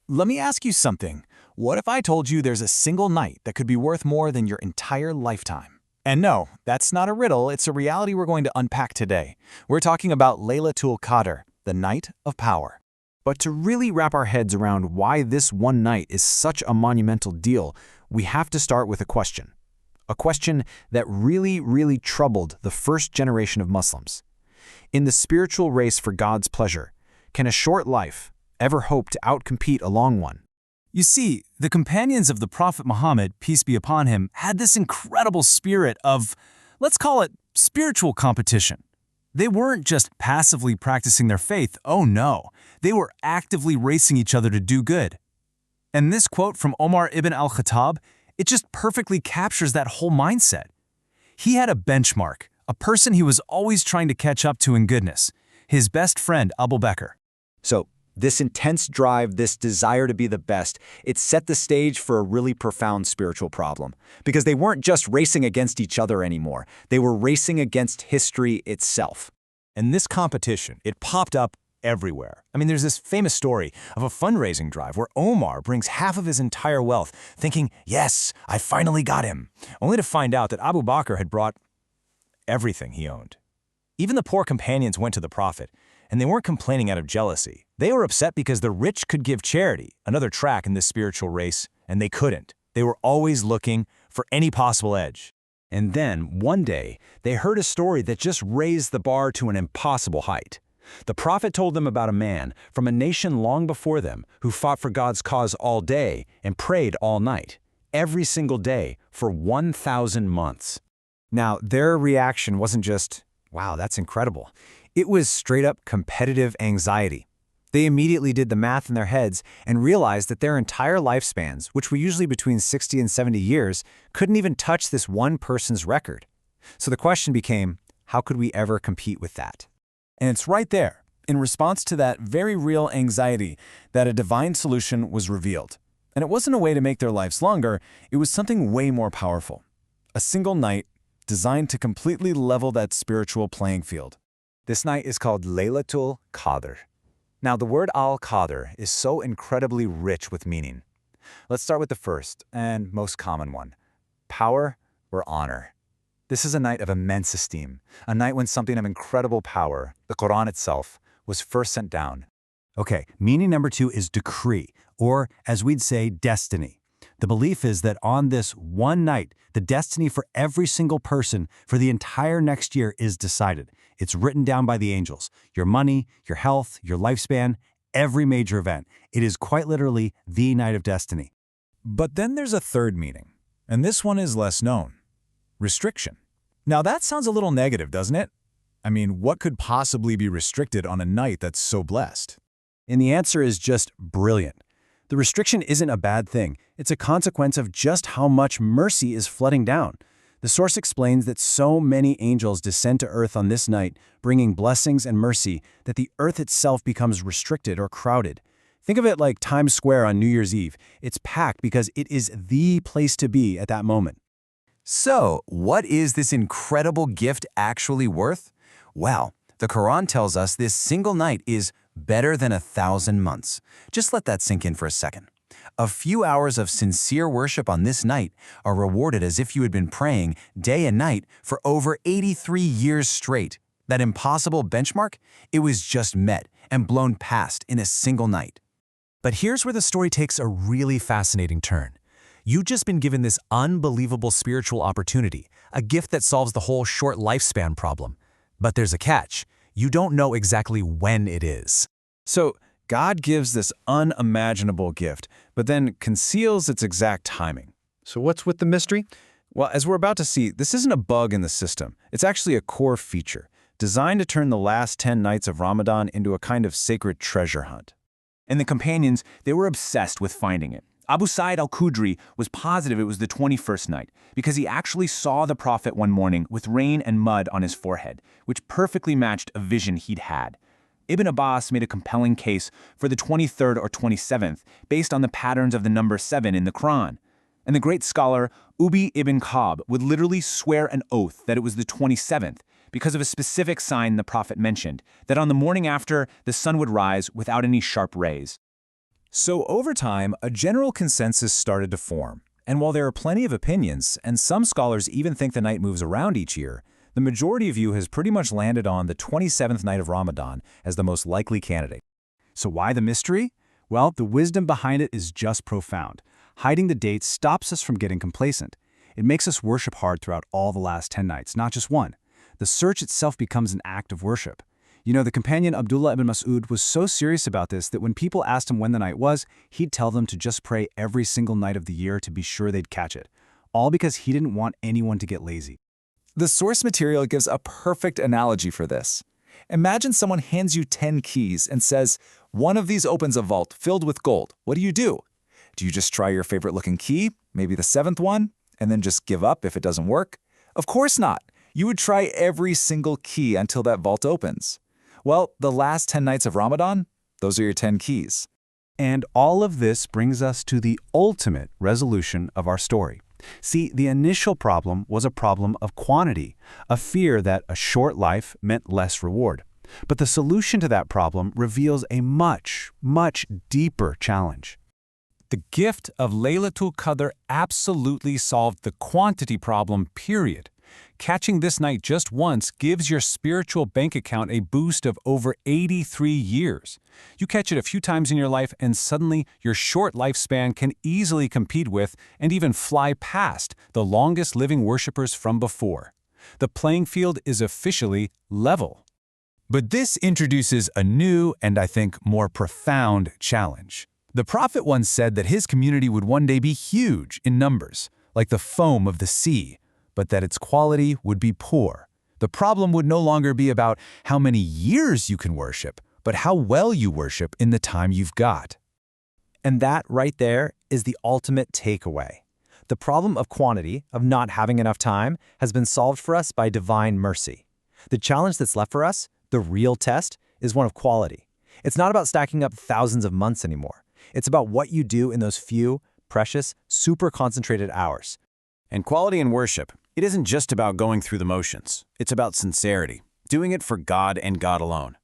Let me ask you something. What if I told you there's a single night that could be worth more than your entire lifetime? And no, that's not a riddle, it's a reality we're going to unpack today. We're talking about Laylatul Qadr, the night of power. But to really wrap our heads around why this one night is such a monumental deal, we have to start with a question. A question that really troubled the first generation of Muslims. In the spiritual race for God's pleasure, can a short life ever hope to outcompete a long one? You see, the companions of the Prophet Muhammad, peace be upon him, had this incredible spirit of, let's call it, spiritual competition. They weren't just passively practicing their faith, oh no, they were actively racing each other to do good. And this quote from Omar ibn al-Khattab, it just perfectly captures that whole mindset. He had a benchmark, a person he was always trying to catch up to in goodness, his best friend Abu Bakr. So, this intense drive, this desire to be the best, it set the stage for a really profound spiritual problem. Because they weren't just racing against each other anymore. They were racing against history itself. And this competition, it popped up everywhere. I mean, there's this famous story of a fundraising drive where Omar brings half of his entire wealth, thinking, yes, I finally got him, only to find out that Abu Bakr had brought everything he owned. Even the poor companions went to the Prophet, and they weren't complaining out of jealousy. They were upset because the rich could give charity, another track in this spiritual race, and they couldn't. They were always looking for any possible edge. And then, one day, they heard a story that just raised the bar to an impossible height. The Prophet told them about a man from a nation long before them who fought for God's cause all day and prayed all night, every single day, for 1,000 months. Now, their reaction wasn't just, wow, that's incredible. It was straight-up competitive anxiety. They immediately did the math in their heads and realized that their entire lifespans, which were usually between 60 and 70 years, couldn't even touch this one person's record. So the question became, how could we ever compete with that? And it's right there, in response to that very real anxiety, that a divine solution was revealed. And it wasn't a way to make their lives longer, it was something way more powerful. A single night designed to completely level that spiritual playing field. This night is called Laylatul Qadr. Now, the word al-Qadr is so incredibly rich with meaning. Let's start with the first and most common one, power or honor. This is a night of immense esteem, a night when something of incredible power, the Quran itself, was first sent down. Okay, meaning number 2 is decree, or as we'd say, destiny. The belief is that on this one night, the destiny for every single person for the entire next year is decided. It's written down by the angels. Your money, your health, your lifespan, every major event. It is quite literally the night of destiny. But then there's a third meaning, and this one is less known. Restriction. Now that sounds a little negative, doesn't it? I mean, what could possibly be restricted on a night that's so blessed? And the answer is just brilliant. The restriction isn't a bad thing. It's a consequence of just how much mercy is flooding down. The source explains that so many angels descend to earth on this night, bringing blessings and mercy, that the earth itself becomes restricted or crowded. Think of it like Times Square on New Year's Eve. It's packed because it is the place to be at that moment. So, what is this incredible gift actually worth? Well, the Quran tells us this single night is better than 1,000 months. Just let that sink in for a second. A few hours of sincere worship on this night are rewarded as if you had been praying day and night for over 83 years straight. That impossible benchmark, it was just met and blown past in a single night. But here's where the story takes a really fascinating turn. You've just been given this unbelievable spiritual opportunity, a gift that solves the whole short lifespan problem. But there's a catch. You don't know exactly when it is. So, God gives this unimaginable gift, but then conceals its exact timing. So what's with the mystery? Well, as we're about to see, this isn't a bug in the system. It's actually a core feature, designed to turn the last 10 nights of Ramadan into a kind of sacred treasure hunt. And the companions, they were obsessed with finding it. Abu Sa'id al-Khudri was positive it was the 21st night because he actually saw the Prophet one morning with rain and mud on his forehead, which perfectly matched a vision he'd had. Ibn Abbas made a compelling case for the 23rd or 27th based on the patterns of the number 7 in the Quran. And the great scholar Ubi ibn Ka'b would literally swear an oath that it was the 27th because of a specific sign the Prophet mentioned, that on the morning after, the sun would rise without any sharp rays. So over time, a general consensus started to form. And while there are plenty of opinions, and some scholars even think the night moves around each year, the majority view has pretty much landed on the 27th night of Ramadan as the most likely candidate. So why the mystery? Well, the wisdom behind it is just profound. Hiding the date stops us from getting complacent. It makes us worship hard throughout all the last 10 nights, not just one. The search itself becomes an act of worship. You know, the companion Abdullah ibn Mas'ud was so serious about this that when people asked him when the night was, he'd tell them to just pray every single night of the year to be sure they'd catch it. All because he didn't want anyone to get lazy. The source material gives a perfect analogy for this. Imagine someone hands you 10 keys and says, one of these opens a vault filled with gold. What do? Do you just try your favorite-looking key, maybe the 7th one, and then just give up if it doesn't work? Of course not. You would try every single key until that vault opens. Well, the last 10 nights of Ramadan, those are your 10 keys. And all of this brings us to the ultimate resolution of our story. See, the initial problem was a problem of quantity, a fear that a short life meant less reward. But the solution to that problem reveals a much, much deeper challenge. The gift of Laylatul Qadr absolutely solved the quantity problem, period. Catching this night just once gives your spiritual bank account a boost of over 83 years. You catch it a few times in your life and suddenly your short lifespan can easily compete with and even fly past the longest living worshippers from before. The playing field is officially level. But this introduces a new and I think more profound challenge. The prophet once said that his community would one day be huge in numbers, like the foam of the sea, but that its quality would be poor. The problem would no longer be about how many years you can worship, but how well you worship in the time you've got. And that right there is the ultimate takeaway. The problem of quantity, of not having enough time, has been solved for us by divine mercy. The challenge that's left for us, the real test, is one of quality. It's not about stacking up thousands of months anymore. It's about what you do in those few, precious, super concentrated hours. And quality in worship, it isn't just about going through the motions. It's about sincerity, doing it for God and God alone.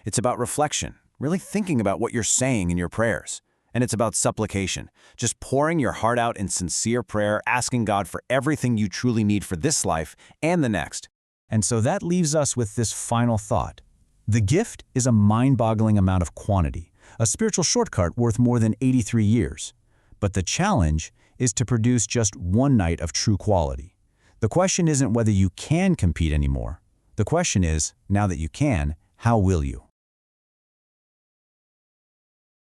It's about reflection, really thinking about what you're saying in your prayers. And it's about supplication, just pouring your heart out in sincere prayer, asking God for everything you truly need for this life and the next. And so that leaves us with this final thought. The gift is a mind-boggling amount of quantity, a spiritual shortcut worth more than 83 years. But the challenge is to produce just one night of true quality. The question isn't whether you can compete anymore. The question is, now that you can, how will you?